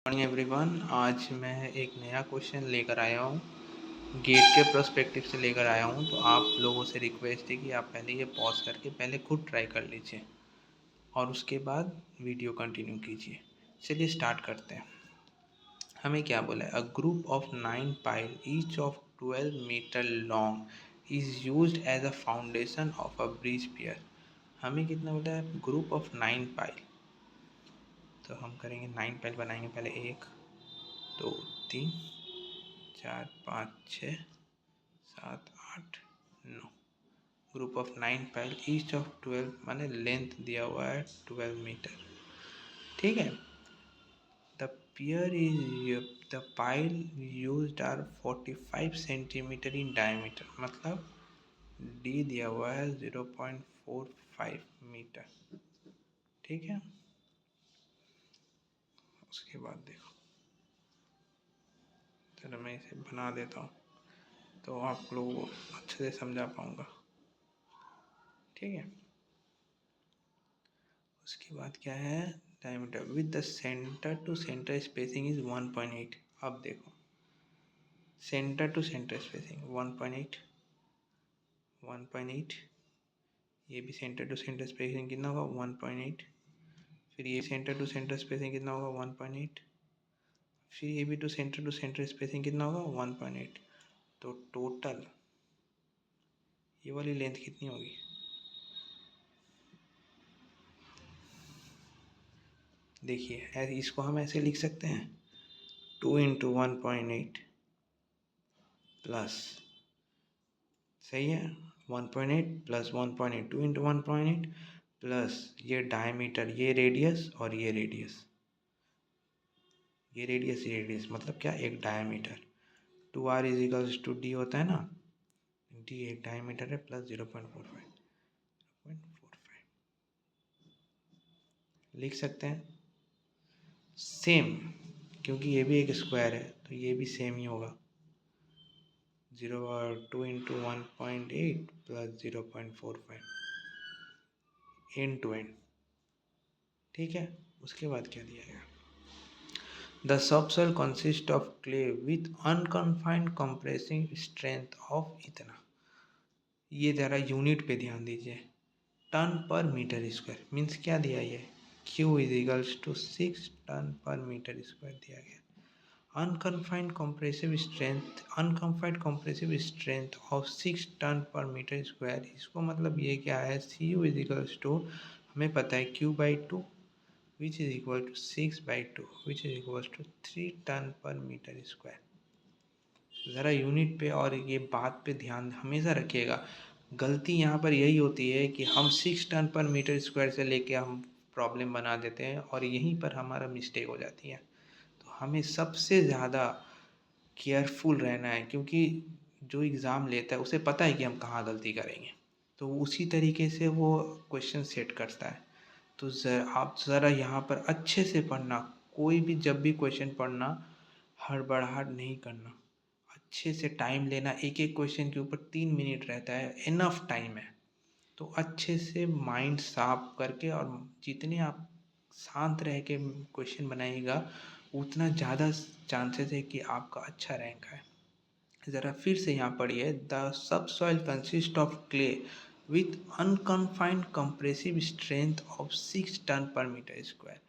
Morning everyone. आज मैं एक नया क्वेश्चन लेकर आया हूँ, गेट के पर्सपेक्टिव से लेकर आया हूँ। तो आप लोगों से रिक्वेस्ट है कि आप पहले ये पॉज करके पहले खुद ट्राई कर लीजिए और उसके बाद वीडियो कंटिन्यू कीजिए। चलिए स्टार्ट करते हैं। हमें क्या बोला है? A group of 9 pile each of 12 metre long is used as a foundation of a bridge pier. हमें कितना बोला है? Group of 9 pile. तो हम करेंगे 9 पाइल बनाएंगे। पहले 1 2 3 4 5 6 7 8 9। Group of 9 pile each of 12 माने लेंथ दिया हुआ है 12 मीटर। ठीक है। The pier is the pile used are 45 centimetre in diameter, मतलब डी दिया हुआ है 0.45 मीटर। ठीक है। उसके बाद देखो, चलो मैं इसे बना देता हूँ तो आप लोगों को अच्छे से समझा पाऊँगा। ठीक है। उसके बाद क्या है? Diameter with the center to center spacing is 1.8। अब देखो, सेंटर टू सेंटर स्पेसिंग 1.8 1.8। ये भी सेंटर टू सेंटर स्पेसिंग कितना होगा? 1.8। फिर ये सेंटर टू सेंटर स्पेसिंग कितना होगा? 1.8। फिर ये भी टू सेंटर स्पेसिंग कितना होगा? 1.8। तो टोटल ये वाली लेंथ कितनी होगी? देखिए, ऐसे इसको हम ऐसे लिख सकते हैं, 2 इंटू 1.8 प्लस, सही है, 1.8 प्लस 1.8, 2 इंटू 1.8 प्लस ये डायमीटर, ये रेडियस और ये रेडियस, ये रेडियस मतलब क्या? एक diameter. 2r is equals to D होता है ना, डी एक डायमीटर है प्लस 0.45 लिख सकते हैं। सेम, क्योंकि ये भी एक स्क्वायर है तो ये भी सेम ही होगा। 2 into 1.8 plus 0.45 end to end. ठीक है। उसके बाद क्या दिया गया? The subsoil consists of clay with unconfined compressive strength of इतना। ये ज़रा यूनिट पे ध्यान दीजिए, ton per metre square means क्या दिया? ये Q is equals to 6 ton per metre square दिया गया। Unconfined compressive strength of 6 ton per metre square, इसको मतलब ये क्या है? CU इज इक्वल्स टू, हमें पता है Q/2 which is equal to 6/2 which is equals to 3 ton per metre square. ज़रा यूनिट पे और ये बात पे ध्यान हमेशा रखिएगा। गलती यहाँ पर यही होती है कि हम 6 टन पर मीटर स्क्वायर से लेके हम प्रॉब्लम बना देते हैं और यहीं पर हमारा मिस्टेक हो जाती है। तो हमें सबसे ज़्यादा केयरफुल रहना है, क्योंकि जो एग्ज़ाम लेता है उसे पता है कि हम कहाँ गलती करेंगे, तो उसी तरीके से वो क्वेश्चन सेट करता है। तो आप ज़रा यहाँ पर अच्छे से पढ़ना, कोई भी जब भी क्वेश्चन पढ़ना हड़बड़ाहट नहीं करना, अच्छे से टाइम लेना। एक एक क्वेश्चन के ऊपर 3 मिनट रहता है, इनफ टाइम है। तो अच्छे से माइंड साफ करके और जितने आप शांत रह के क्वेश्चन बनाइएगा उतना ज़्यादा चांसेस है कि आपका अच्छा रैंक है। ज़रा फिर से यहाँ पढ़िए, the subsoil consist of clay with unconfined compressive strength of 6 ton per metre square.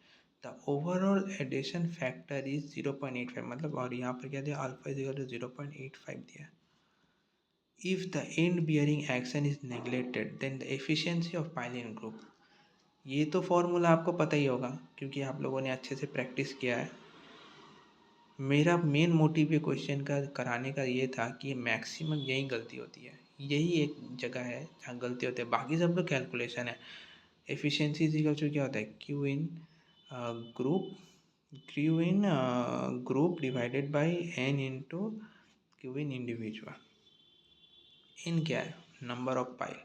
The overall adhesion factor is 0.85, मतलब, और यहाँ पर क्या दिया? अल्फा इज इक्वल टू 0.85 दिया। If the end bearing action is neglected then the efficiency of piling group. ये तो formula आपको पता ही होगा क्योंकि आप लोगों ने अच्छे से प्रैक्टिस किया है। मेरा मेन मोटिव ये क्वेश्चन का कराने का ये था कि मैक्सिमम यही गलती होती है, यही एक जगह है जहाँ गलती होती है, बाकी सब तो कैलकुलेशन है। एफिशिएंसी इज इक्वल टू क्या होता है? Q in group, group divided by N into Q in individual. इन क्या है? Number of pile.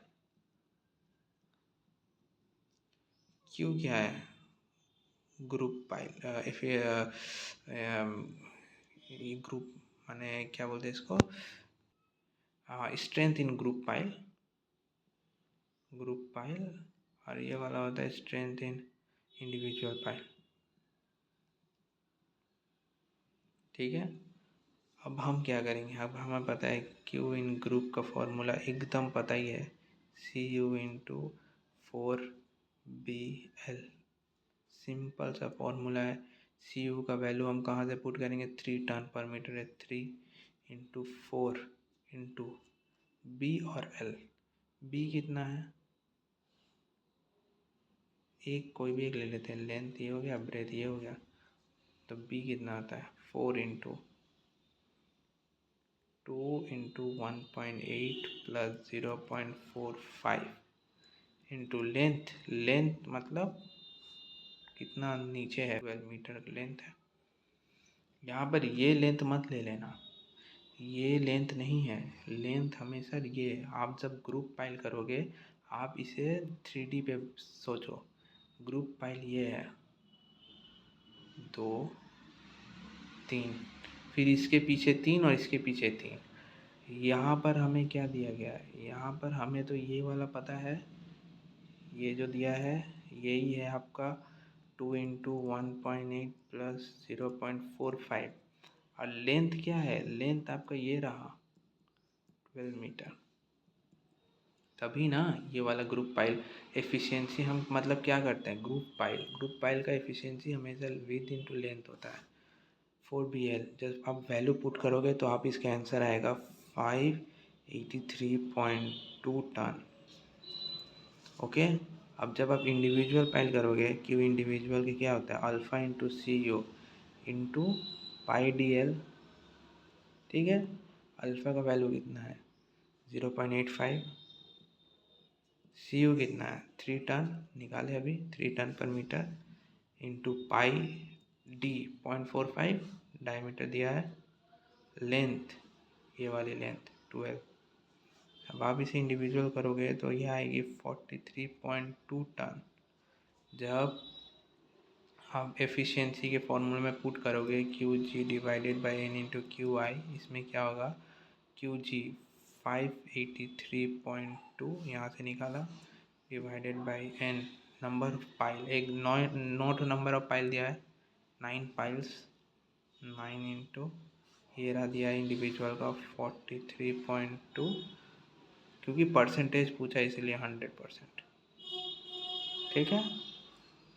क्यू क्या है? Group pile. ग्रुप माने क्या बोलते हैं इसको? स्ट्रेंथ इन ग्रुप पाइल, और ये वाला होता है स्ट्रेंथ इन इंडिविजुअल पाइल। ठीक है। अब हम क्या करेंगे, अब हमें पता है क्यू इन ग्रुप का फॉर्मूला एकदम पता ही है, सी यू इंटू 4BL। सिंपल सा फॉर्मूला है। सी यू का वैल्यू हम कहाँ से पुट करेंगे, 3 टन पर मीटर है, 3 × 4 इंटू बी और एल। बी कितना है, एक कोई भी एक ले लेते हैं, लेंथ ये हो गया, ब्रेथ ये हो गया, तो बी कितना आता है 4 × 2 × 1.8 प्लस 0.45 इंटू लेंथ। लेंथ मतलब कितना नीचे है, 12 मीटर लेंथ है। यहाँ पर ये लेंथ मत ले लेना, ये लेंथ नहीं है, लेंथ हमेशा ये है। आप जब ग्रुप पाइल करोगे आप इसे 3D पे सोचो। ग्रुप पाइल ये है, 2 3, फिर इसके पीछे 3 और इसके पीछे 3। यहाँ पर हमें क्या दिया गया है, यहाँ पर हमें तो ये वाला पता है, ये जो दिया है यही है आपका 2 × 1.8 प्लस 0.45। और लेंथ क्या है, लेंथ आपका ये रहा 12 मीटर। तभी ना ये वाला ग्रुप पाइल एफिशिएंसी हम मतलब क्या करते हैं, ग्रुप पाइल का एफिशिएंसी हमेशा विथ इंटू लेंथ होता है। 4BL जब आप वैल्यू पुट करोगे तो आप इसका आंसर आएगा 583.2 टन। ओके। अब जब आप इंडिविजुअल पाइल करोगे, क्यू इंडिविजुअल के क्या होता है, alpha into C U into pi D L. ठीक है। अल्फ़ा का वैल्यू कितना है 0.85, सी यू कितना है 3 टन, निकाले अभी 3 ton per meter, into pi D 0.45 diameter दिया है, लेंथ ये वाली लेंथ 12। अब आप इसे इंडिविजुअल करोगे तो ये आएगी 43.2 टन। जब आप एफिशिएंसी के फॉर्मूले में पुट करोगे Q G divided by N into Q I, इसमें क्या होगा, क्यू जी 583.2 यहाँ से निकाला, divided by N number of pile, एक नोट नंबर ऑफ पाइल दिया है 9 पाइल्स, 9 इंटू ये रहा दिया है इंडिविजुअल का 43.2, क्योंकि परसेंटेज पूछा इसलिए 100%। ठीक है।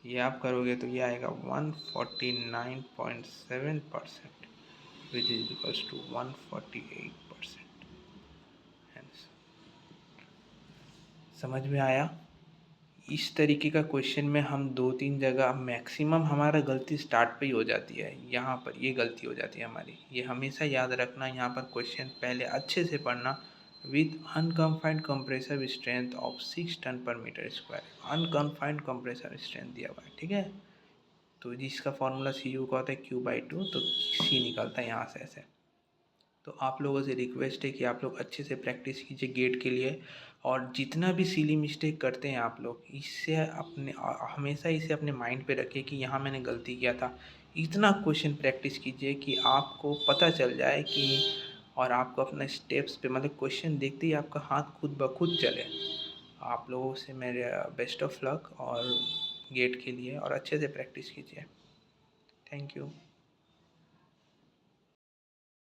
ये आप करोगे तो ये आएगा 149.7%, विच इज इक्वल्स टू 148%। समझ में आया। इस तरीके का क्वेश्चन में हम 2-3 जगह मैक्सिमम हमारा गलती स्टार्ट पे ही हो जाती है, यहाँ पर ये गलती हो जाती है हमारी। ये हमेशा याद रखना, यहाँ पर क्वेश्चन पहले अच्छे से पढ़ना। With unconfined compressive strength of 6 ton per metre square, unconfined compressive strength दिया हुआ है। ठीक है। तो जिसका फॉर्मूला सी यू का होता है Q/2, तो सी निकलता है यहाँ से ऐसे। तो आप लोगों से रिक्वेस्ट है कि आप लोग अच्छे से प्रैक्टिस कीजिए गेट के लिए, और जितना भी सिली मिस्टेक करते हैं आप लोग, इससे अपने हमेशा इसे अपने माइंड पे रखिए कि यहाँ मैंने गलती किया था। इतना क्वेश्चन प्रैक्टिस कीजिए कि आपको पता चल जाए कि, और आपको अपने स्टेप्स पे मतलब क्वेश्चन देखते ही आपका हाथ खुद ब खुद चले। आप लोगों से मेरे बेस्ट ऑफ लक और गेट के लिए, और अच्छे से प्रैक्टिस कीजिए। Thank you.